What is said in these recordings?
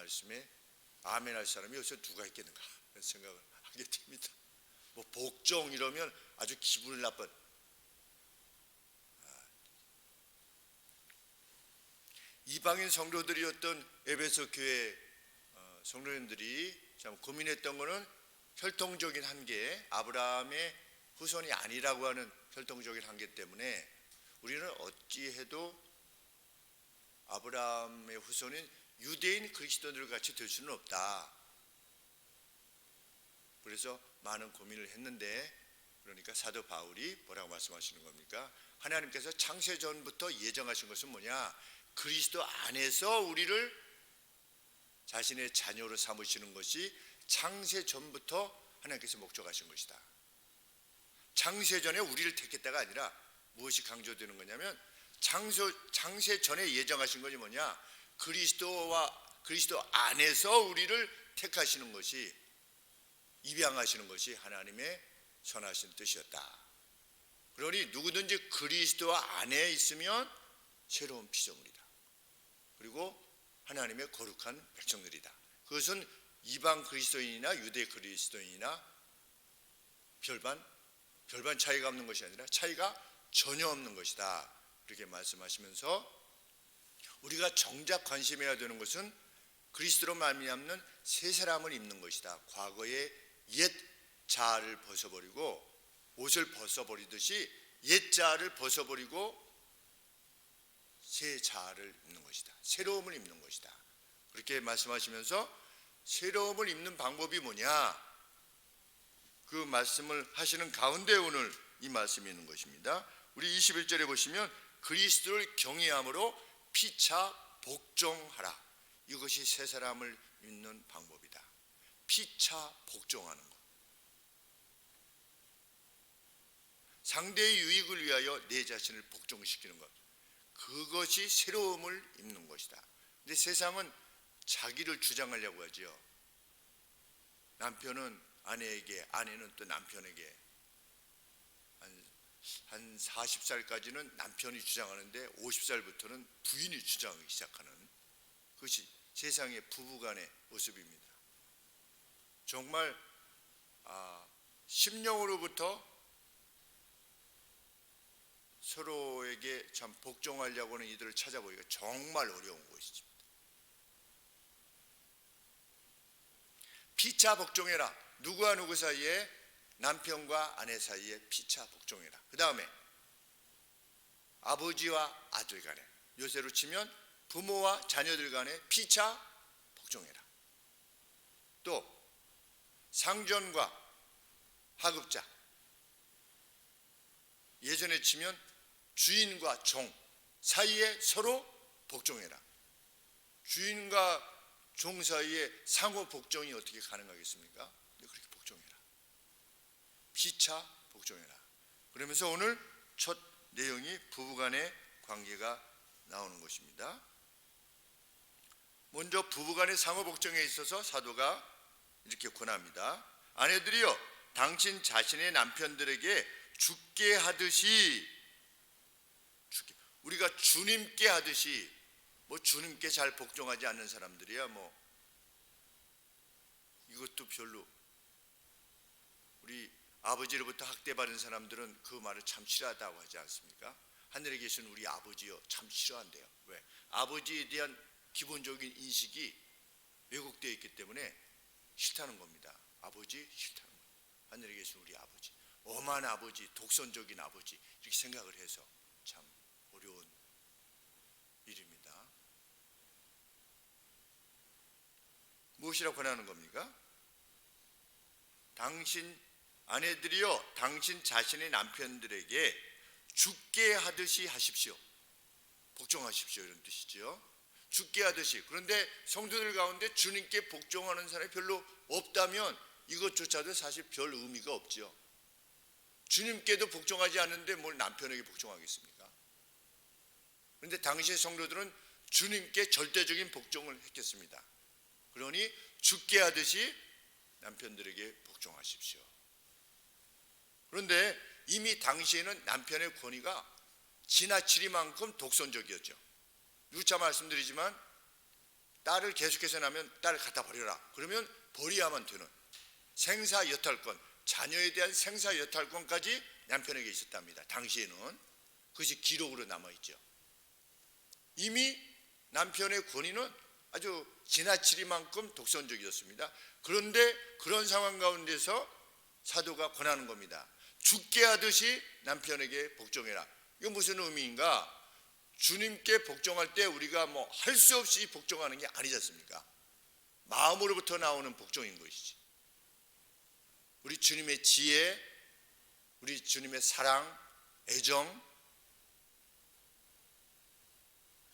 말씀에 아멘할 사람이 여기서 누가 있겠는가 그런 생각을 하게 됩니다. 뭐 복종 이러면 아주 기분이 나쁜. 이방인 성도들이었던 에베소 교회 성도님들이 참 고민했던 것은 혈통적인 한계, 아브라함의 후손이 아니라고 하는 혈통적인 한계 때문에 우리는 어찌해도 아브라함의 후손인 유대인 그리스도인들 같이 될 수는 없다. 그래서 많은 고민을 했는데, 그러니까 사도 바울이 뭐라고 말씀하시는 겁니까? 하나님께서 창세 전부터 예정하신 것은 뭐냐? 그리스도 안에서 우리를 자신의 자녀로 삼으시는 것이 창세 전부터 하나님께서 목적하신 것이다. 창세 전에 우리를 택했다가 아니라 무엇이 강조되는 거냐면 창세 전에 예정하신 것이 뭐냐? 그리스도 안에서 우리를 택하시는 것이, 입양하시는 것이 하나님의 선하신 뜻이었다. 그러니 누구든지 그리스도 안에 있으면 새로운 피조물이다. 그리고 하나님의 거룩한 백성들이다. 그것은 이방 그리스도인이나 유대 그리스도인이나 별반 차이가 없는 것이 아니라 차이가 전혀 없는 것이다. 이렇게 말씀하시면서 우리가 정작 관심해야 되는 것은 그리스도로 말미암는 새 사람을 입는 것이다. 과거의 옛 자아를 벗어버리고, 옷을 벗어버리듯이 옛 자아를 벗어버리고 새 자아를 입는 것이다. 새로움을 입는 것이다. 그렇게 말씀하시면서 새로움을 입는 방법이 뭐냐? 그 말씀을 하시는 가운데 오늘 이 말씀이 있는 것입니다. 우리 21절에 보시면 그리스도를 경외함으로 피차 복종하라. 이것이 새 사람을 입는 방법이다. 피차 복종하는 것. 상대의 유익을 위하여 내 자신을 복종시키는 것. 그것이 새로움을 입는 것이다. 근데 세상은 자기를 주장하려고 하지요. 남편은 아내에게, 아내는 또 남편에게. 한 40살까지는 남편이 주장하는데 50살부터는 부인이 주장하기 시작하는, 그것이 세상의 부부간의 모습입니다. 정말 심령으로부터 서로에게 참 복종하려고 하는 이들을 찾아보기가 정말 어려운 것이죠. 피차 복종해라. 누구와 누구 사이에? 남편과 아내 사이에 피차 복종해라. 그 다음에 아버지와 아들 간에, 요새로 치면 부모와 자녀들 간에 피차 복종해라. 또 상전과 하급자, 예전에 치면 주인과 종 사이에 서로 복종해라. 주인과 종 사이에 상호 복종이 어떻게 가능하겠습니까? 그렇게 복종해라. 피차 복종해라. 그러면서 오늘 첫 내용이 부부간의 관계가 나오는 것입니다. 먼저 부부간의 상호 복종에 있어서 사도가 이렇게 권합니다. 아내들이여, 당신 자신의 남편들에게 죽게 하듯이, 우리가 주님께 하듯이, 뭐 주님께 잘 복종하지 않는 사람들이야 뭐 이것도 별로. 우리 아버지로부터 학대받은 사람들은 그 말을 참 싫어하다고 하지 않습니까? 하늘에 계신 우리 아버지요, 참 싫어한대요. 왜? 아버지에 대한 기본적인 인식이 왜곡되어 있기 때문에 싫다는 겁니다. 아버지 싫다는 거예요. 하늘에 계신 우리 아버지, 엄한 아버지, 독선적인 아버지, 이렇게 생각을 해서 참 어려운 일입니다. 무엇이라고 권하는 겁니까? 당신 아내들이여, 당신 자신의 남편들에게 죽게 하듯이 하십시오. 복종하십시오, 이런 뜻이죠. 죽게 하듯이. 그런데 성도들 가운데 주님께 복종하는 사람이 별로 없다면 이것조차도 사실 별 의미가 없죠. 주님께도 복종하지 않는데 뭘 남편에게 복종하겠습니까? 그런데 당시의 성도들은 주님께 절대적인 복종을 했겠습니다. 그러니 죽게 하듯이 남편들에게 복종하십시오. 그런데 이미 당시에는 남편의 권위가 지나치리만큼 독선적이었죠. 누차 말씀드리지만 딸을 계속해서 낳으면 딸을 갖다 버려라. 그러면 버려야만 되는 생사여탈권, 자녀에 대한 생사여탈권까지 남편에게 있었답니다. 당시에는 그것이 기록으로 남아있죠. 이미 남편의 권위는 아주 지나치리만큼 독선적이었습니다. 그런데 그런 상황 가운데서 사도가 권하는 겁니다. 죽게 하듯이 남편에게 복종해라. 이거 무슨 의미인가? 주님께 복종할 때 우리가 뭐 할 수 없이 복종하는 게 아니지 않습니까? 마음으로부터 나오는 복종인 것이지. 우리 주님의 지혜, 우리 주님의 사랑, 애정,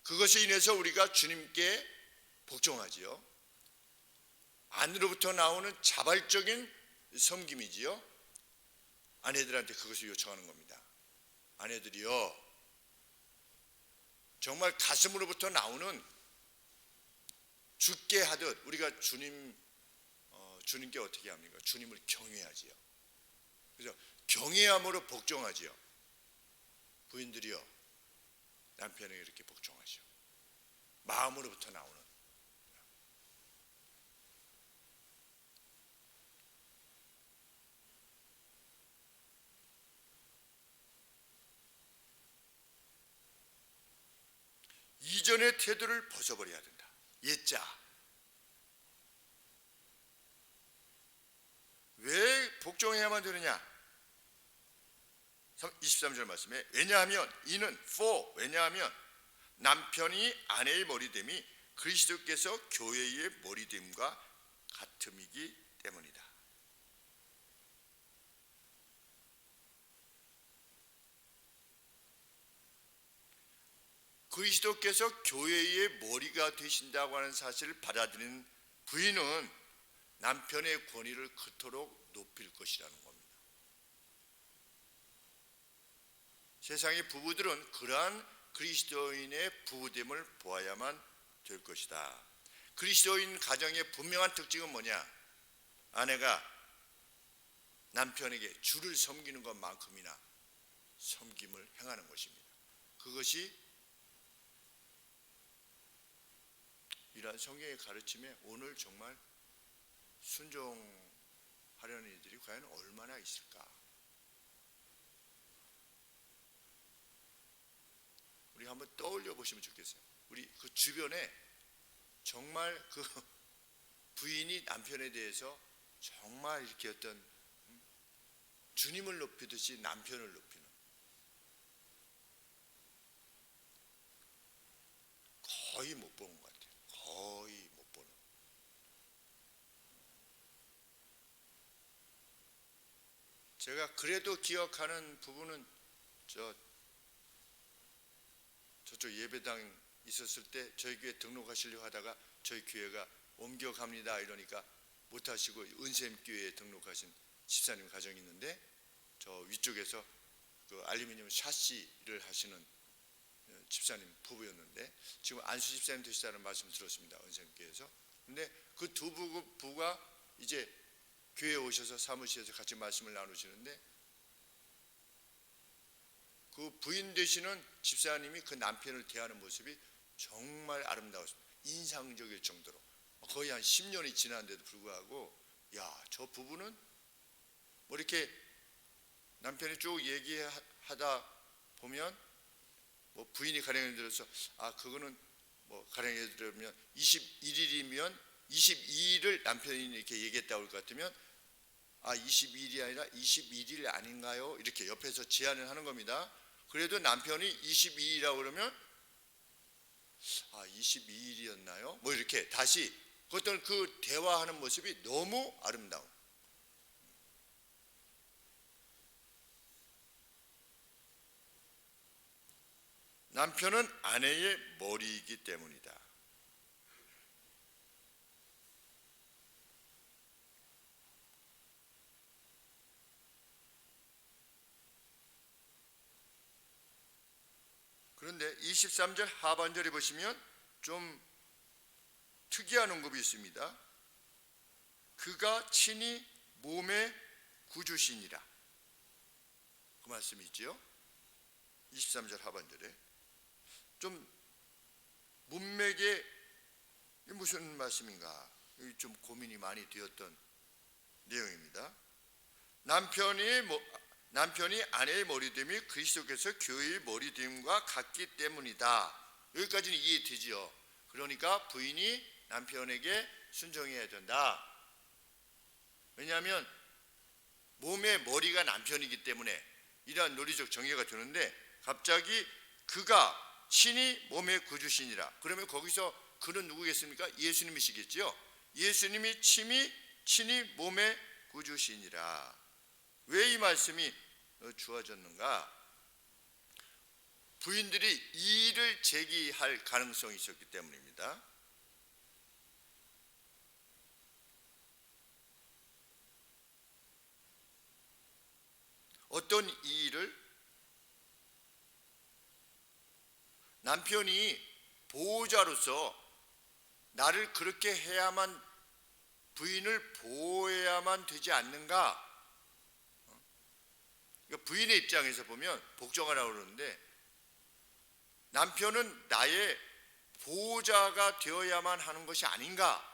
그것에 인해서 우리가 주님께 복종하지요. 안으로부터 나오는 자발적인 섬김이지요. 아내들한테 그것을 요청하는 겁니다. 아내들이요, 정말 가슴으로부터 나오는 죽게 하듯 우리가 주님께 어떻게 합니까? 주님을 경외하지요. 그래서 경외함으로 복종하지요. 부인들이요, 남편에게 이렇게 복종하죠. 마음으로부터 나오는. 이전의 태도를 벗어버려야 된다. 옛자. 왜 복종해야만 되느냐? 23절 말씀에 왜냐하면 왜냐하면 남편이 아내의 머리됨이 그리스도께서 교회의 머리됨과 같음이기 때문이다. 그리스도께서 교회의 머리가 되신다고 하는 사실을 받아들이는 부인은 남편의 권위를 그토록 높일 것이라는 겁니다. 세상의 부부들은 그러한 그리스도인의 부부됨을 보아야만 될 것이다. 그리스도인 가정의 분명한 특징은 뭐냐? 아내가 남편에게 주를 섬기는 것만큼이나 섬김을 행하는 것입니다. 그것이 이러한 성경의 가르침에 오늘 정말 순종하려는 이들이 과연 얼마나 있을까? 우리 한번 떠올려 보시면 좋겠어요. 우리 그 주변에 정말 그 부인이 남편에 대해서 정말 이렇게 어떤 주님을 높이듯이 남편을 높이는, 거의 못 보는 것 같아요. 거의 못 보는. 제가 그래도 기억하는 부분은 저쪽 예배당 있었을 때 저희 교회 등록하시려고 하다가 저희 교회가 옮겨갑니다 이러니까 못하시고 은샘교회에 등록하신 집사님 가정이 있는데, 저 위쪽에서 그 알루미늄 샤시를 하시는 집사님 부부였는데 지금 안수 집사님 되시다는 말씀 들었습니다. 은샘교회에서. 근데 그 두 부부가 이제 교회에 오셔서 사무실에서 같이 말씀을 나누시는데, 그 부인 되시는 집사님이 그 남편을 대하는 모습이 정말 아름다웠습니다. 인상적일 정도로. 거의 한 10년이 지났는데도 불구하고, 야, 저 부부는 뭐 이렇게 남편이 쭉 얘기하다 보면 뭐 부인이 가령 예를 들어서 그거는 뭐 가령 예를 들면 21일이면 22일을 남편이 이렇게 얘기했다고 할 것 같으면 22일이 아니라 21일 아닌가요? 이렇게 옆에서 제안을 하는 겁니다. 그래도 남편이 22일이라고 그러면 22일이었나요? 뭐 이렇게 다시 어떤 그 대화하는 모습이 너무 아름다운. 남편은 아내의 머리이기 때문이다. 그런데 23절 하반절에 보시면 좀 특이한 언급이 있습니다. 그가 친히 몸의 구주시니라. 그 말씀이 있죠. 23절 하반절에 좀 문맥에 이게 무슨 말씀인가? 좀 고민이 많이 되었던 내용입니다. 남편이 아내의 머리됨이 그리스도께서 교회의 머리됨과 같기 때문이다. 여기까지는 이해되지요. 그러니까 부인이 남편에게 순종해야 된다. 왜냐하면 몸의 머리가 남편이기 때문에 이러한 논리적 정의가 되는데, 갑자기 그가 친히 몸의 구주시니라. 그러면 거기서 그는 누구겠습니까? 예수님이시겠지요. 예수님이 친히 몸의 구주시니라. 왜 이 말씀이 주어졌는가? 부인들이 이의를 제기할 가능성이 있었기 때문입니다. 어떤 이의를? 남편이 보호자로서 나를 그렇게 해야만, 부인을 보호해야만 되지 않는가? 그러니까 부인의 입장에서 보면 복종하라고 그러는데, 남편은 나의 보호자가 되어야만 하는 것이 아닌가?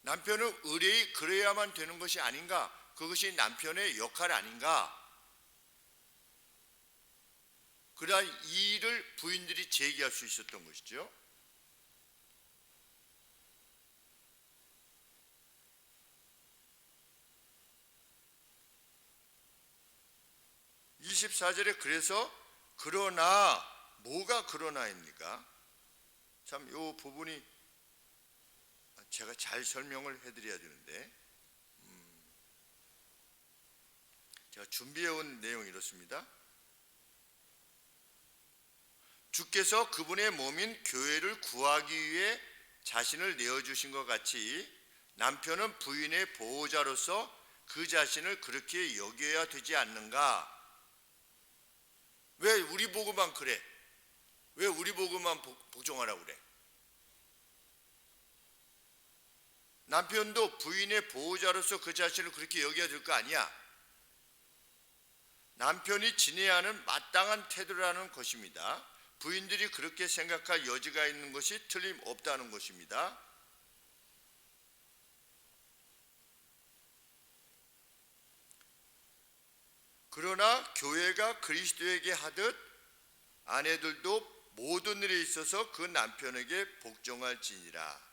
남편은 의뢰이 그래야만 되는 것이 아닌가? 그것이 남편의 역할 아닌가? 그러한 이의를 부인들이 제기할 수 있었던 것이죠. (24절에) 그래서 그러나, 뭐가 그러나입니까? 참 이 부분이 제가 잘 설명을 해드려야 되는데, 제가 준비해온 내용이 이렇습니다. 주께서 그분의 몸인 교회를 구하기 위해 자신을 내어주신 것 같이 남편은 부인의 보호자로서 그 자신을 그렇게 여겨야 되지 않는가? 왜 우리 보고만 그래? 왜 우리 보고만 복종하라고 그래? 남편도 부인의 보호자로서 그 자신을 그렇게 여겨야 될 거 아니야? 남편이 지내야 하는 마땅한 태도라는 것입니다. 부인들이 그렇게 생각할 여지가 있는 것이 틀림없다는 것입니다. 그러나 교회가 그리스도에게 하듯 아내들도 모든 일에 있어서 그 남편에게 복종할지니라.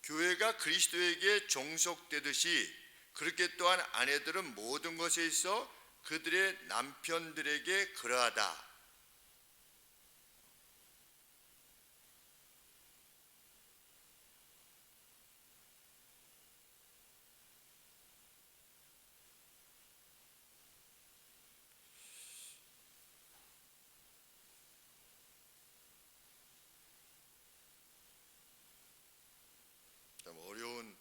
교회가 그리스도에게 종속되듯이 그렇게 또한 아내들은 모든 것에 있어 그들의 남편들에게 그러하다. 참 어려운,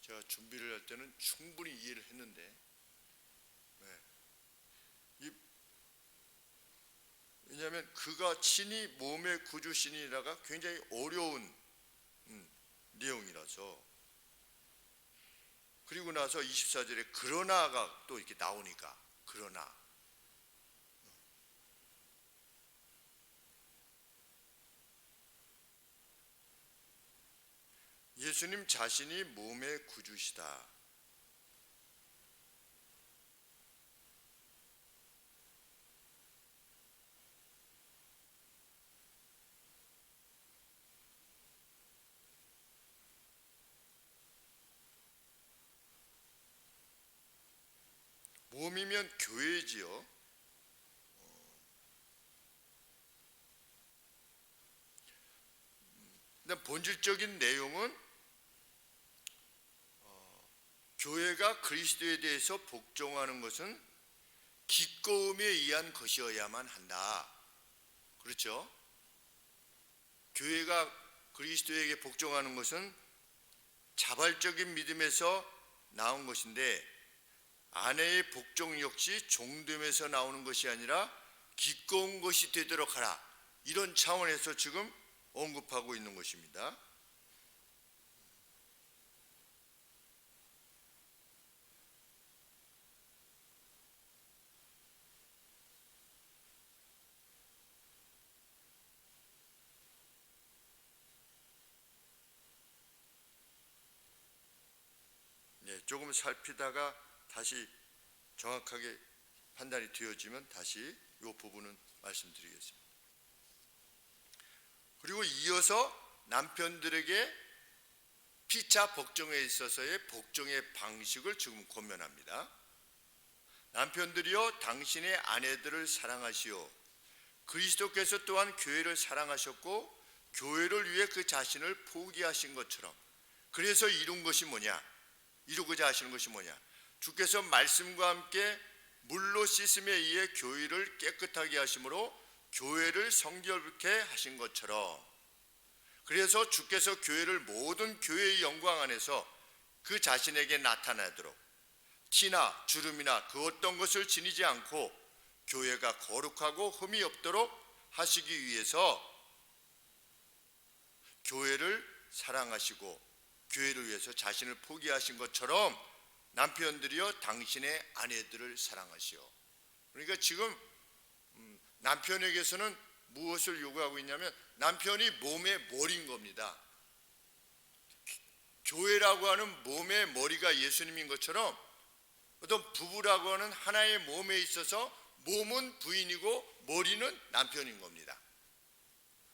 제가 준비를 할 때는 충분히 이해를 했는데, 왜냐하면 그가 친히 몸의 구주시니라가 굉장히 어려운 내용이라서, 그리고 나서 24절에 그러나가 또 이렇게 나오니까, 그러나 예수님 자신이 몸의 구주시다. 몸이면 교회지요. 근데 본질적인 내용은 교회가 그리스도에 대해서 복종하는 것은 기꺼움에 의한 것이어야만 한다. 그렇죠? 교회가 그리스도에게 복종하는 것은 자발적인 믿음에서 나온 것인데, 아내의 복종 역시 종됨에서 나오는 것이 아니라 기꺼운 것이 되도록 하라. 이런 차원에서 지금 언급하고 있는 것입니다. 네, 조금 살피다가 다시 정확하게 판단이 되어지면 다시 이 부분은 말씀드리겠습니다. 그리고 이어서 남편들에게 피차 복종에 있어서의 복종의 방식을 지금 권면합니다. 남편들이여 당신의 아내들을 사랑하시오. 그리스도께서 또한 교회를 사랑하셨고 교회를 위해 그 자신을 포기하신 것처럼. 그래서 이루고자 하시는 것이 뭐냐? 주께서 말씀과 함께 물로 씻음에 의해 교회를 깨끗하게 하심으로 교회를 성결케 하신 것처럼, 그래서 주께서 교회를 모든 교회의 영광 안에서 그 자신에게 나타나도록 티나 주름이나 그 어떤 것을 지니지 않고 교회가 거룩하고 흠이 없도록 하시기 위해서 교회를 사랑하시고 교회를 위해서 자신을 포기하신 것처럼 남편들이여 당신의 아내들을 사랑하시오. 그러니까 지금 남편에게서는 무엇을 요구하고 있냐면 남편이 몸의 머리인 겁니다. 교회라고 하는 몸의 머리가 예수님인 것처럼 어떤 부부라고 하는 하나의 몸에 있어서 몸은 부인이고 머리는 남편인 겁니다.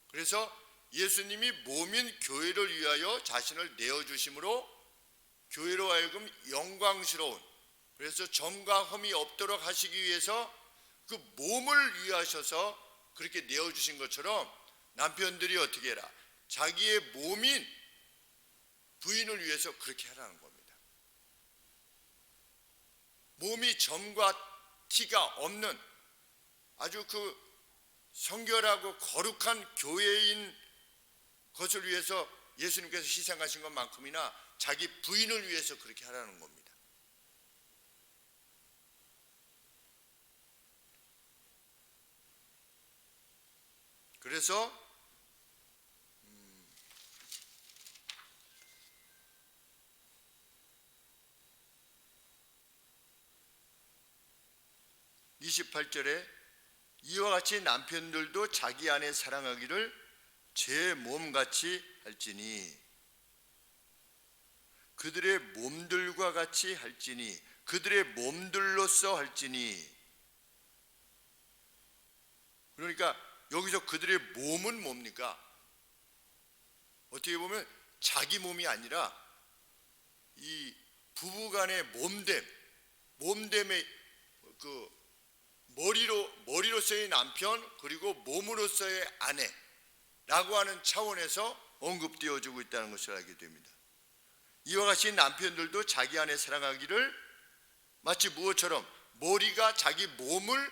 그래서 예수님이 몸인 교회를 위하여 자신을 내어주심으로 교회로 하여금 영광스러운, 그래서 점과 흠이 없도록 하시기 위해서 그 몸을 위하셔서 그렇게 내어주신 것처럼 남편들이 어떻게 해라? 자기의 몸인 부인을 위해서 그렇게 하라는 겁니다. 몸이 점과 티가 없는 아주 그 성결하고 거룩한 교회인 것을 위해서 예수님께서 희생하신 것만큼이나 자기 부인을 위해서 그렇게 하라는 겁니다. 그래서 28절에 이와 같이 남편들도 자기 아내 사랑하기를 제 몸같이 할지니, 그들의 몸들과 같이 할지니, 그들의 몸들로서 할지니. 그러니까 여기서 그들의 몸은 뭡니까? 어떻게 보면 자기 몸이 아니라 이 부부간의 몸됨의 그 머리로서의 남편 그리고 몸으로서의 아내라고 하는 차원에서 언급되어지고 있다는 것을 알게 됩니다. 이와 같이 남편들도 자기 아내 사랑하기를 마치 무엇처럼 머리가 자기 몸을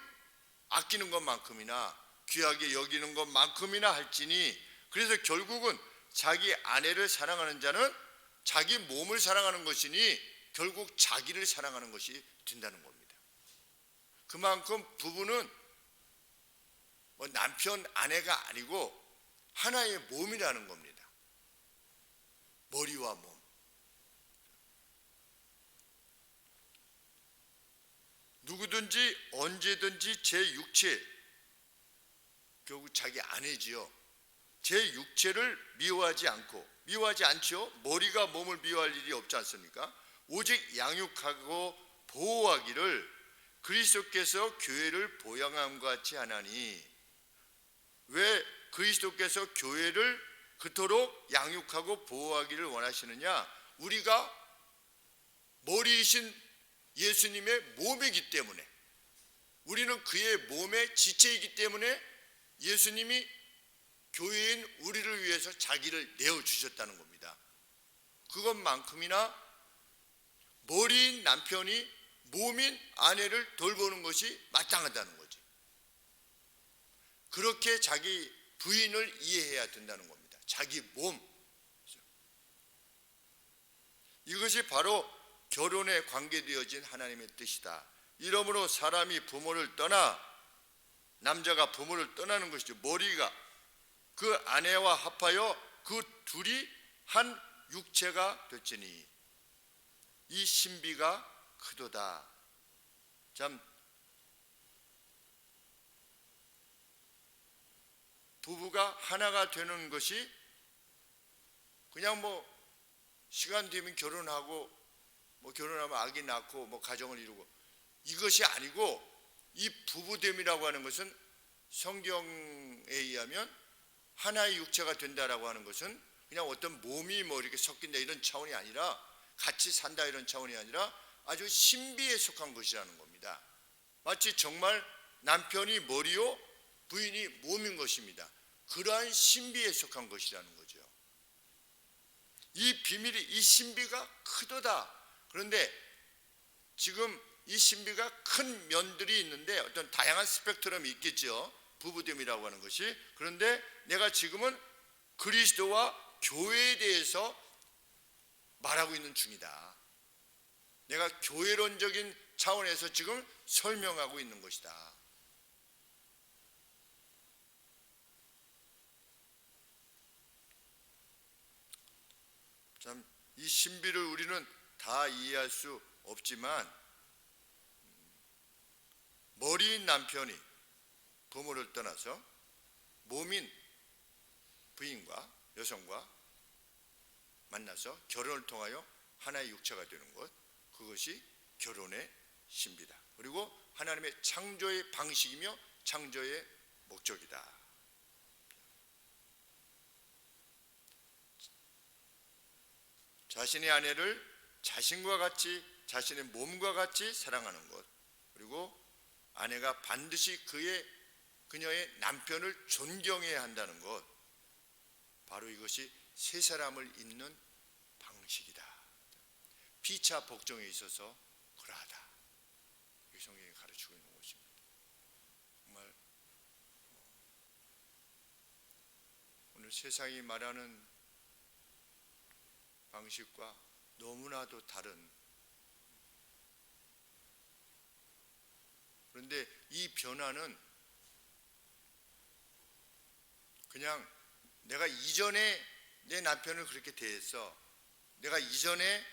아끼는 것만큼이나 귀하게 여기는 것만큼이나 할지니, 그래서 결국은 자기 아내를 사랑하는 자는 자기 몸을 사랑하는 것이니 결국 자기를 사랑하는 것이 된다는 겁니다. 그만큼 부부는 남편 아내가 아니고 하나의 몸이라는 겁니다. 머리와 몸. 누구든지 언제든지 제 육체, 결국 자기 아내지요, 제 육체를 미워하지 않죠. 머리가 몸을 미워할 일이 없지 않습니까? 오직 양육하고 보호하기를 그리스도께서 교회를 보양함과 같이 하나니. 왜 그리스도께서 교회를 그토록 양육하고 보호하기를 원하시느냐? 우리가 머리이신 예수님의 몸이기 때문에, 우리는 그의 몸의 지체이기 때문에 예수님이 교회인 우리를 위해서 자기를 내어주셨다는 겁니다. 그것만큼이나 머리인 남편이 몸인 아내를 돌보는 것이 마땅하다는 거지. 그렇게 자기 부인을 이해해야 된다는 겁니다. 자기 몸. 이것이 바로 결혼에 관계되어진 하나님의 뜻이다. 이러므로 사람이 부모를 떠나, 남자가 부모를 떠나는 것이죠. 머리가 그 아내와 합하여 그 둘이 한 육체가 될지니 이 신비가 크도다. 참 부부가 하나가 되는 것이 그냥 뭐 시간 되면 결혼하고 뭐 결혼하면 아기 낳고 뭐 가정을 이루고 이것이 아니고, 이 부부됨이라고 하는 것은 성경에 의하면 하나의 육체가 된다라고 하는 것은 그냥 어떤 몸이 뭐 이렇게 섞인다 이런 차원이 아니라, 같이 산다 이런 차원이 아니라 아주 신비에 속한 것이라는 겁니다. 마치 정말 남편이 머리요 부인이 몸인 것입니다. 그러한 신비에 속한 것이라는 거죠. 이 비밀이, 이 신비가 크도다. 그런데 지금 이 신비가 큰 면들이 있는데 어떤 다양한 스펙트럼이 있겠죠. 부부됨이라고 하는 것이. 그런데 내가 지금은 그리스도와 교회에 대해서 말하고 있는 중이다. 내가 교회론적인 차원에서 지금 설명하고 있는 것이다. 참, 이 신비를 우리는 다 이해할 수 없지만, 머리인 남편이 부모를 떠나서 몸인 부인과 여성과 만나서 결혼을 통하여 하나의 육체가 되는 것, 그것이 결혼의 신비다. 그리고 하나님의 창조의 방식이며 창조의 목적이다. 자신의 아내를 자신과 같이, 자신의 몸과 같이 사랑하는 것, 그리고 아내가 반드시 그녀의 남편을 존경해야 한다는 것, 바로 이것이 세 사람을 잇는 방식이다. 피차 복종에 있어서 그러하다. 이 성경이 가르치고 있는 것입니다. 정말 오늘 세상이 말하는 방식과 너무나도 다른, 그런데 이 변화는 그냥 내가 이전에 내 남편을 그렇게 대했어, 내가 이전에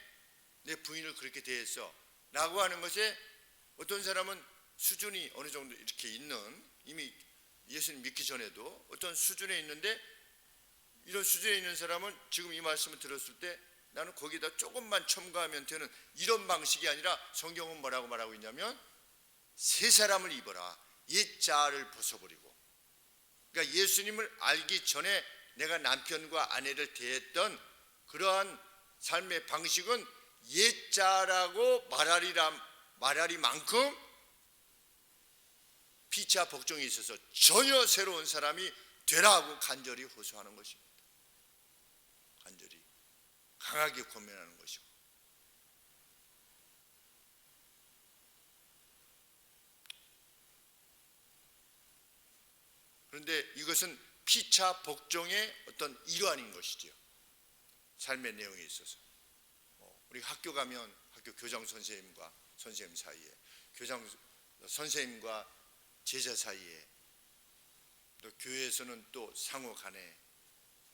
내 부인을 그렇게 대했어 라고 하는 것에 어떤 사람은 수준이 어느 정도 이렇게 있는, 이미 예수님 믿기 전에도 어떤 수준에 있는데, 이런 수준에 있는 사람은 지금 이 말씀을 들었을 때 나는 거기다 조금만 첨가하면 되는 이런 방식이 아니라, 성경은 뭐라고 말하고 있냐면 새 사람을 입어라. 옛 자아를 벗어버리고. 그러니까 예수님을 알기 전에 내가 남편과 아내를 대했던 그러한 삶의 방식은 옛 자라고 말하리만큼 피차 복종에 있어서 전혀 새로운 사람이 되라고 간절히 호소하는 것입니다. 간절히 강하게 권면하는 것이고. 그런데 이것은 피차 복종의 어떤 일환인 것이지요. 삶의 내용에 있어서 우리 학교 가면 학교 교장 선생님과 선생님 사이에, 교장 선생님과 제자 사이에, 또 교회에서는 또 상호 간에,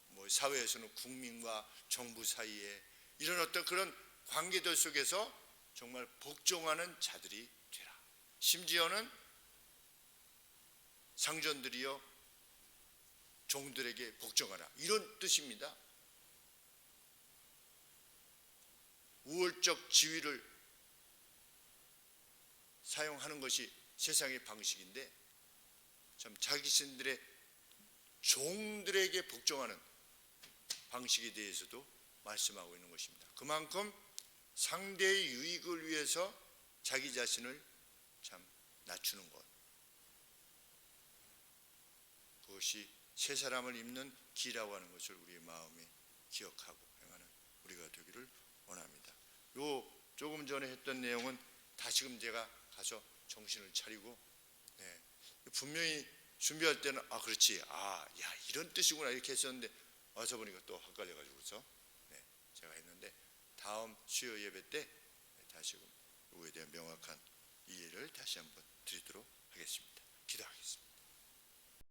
뭐 사회에서는 국민과 정부 사이에, 이런 어떤 그런 관계들 속에서 정말 복종하는 자들이 되라. 심지어는 상전들이여 종들에게 복종하라, 이런 뜻입니다. 우월적 지위를 사용하는 것이 세상의 방식인데, 참 자기 자신들의 종들에게 복종하는 방식에 대해서도 말씀하고 있는 것입니다. 그만큼 상대의 유익을 위해서 자기 자신을 참 낮추는 것, 그것이 새 사람을 입는 기라고 하는 것을 우리의 마음에 기억하고 행하는 우리가 되기를 원합니다. 요 조금 전에 했던 내용은 다시금 제가 가서 정신을 차리고, 분명히 준비할 때는 그렇지, 야 이런 뜻이구나 이렇게 했었는데 와서 보니까 또 헷갈려가지고서 제가 했는데, 다음 수요 예배 때 다시금 이거에 대한 명확한 이해를 다시 한번 드리도록 하겠습니다. 기도하겠습니다.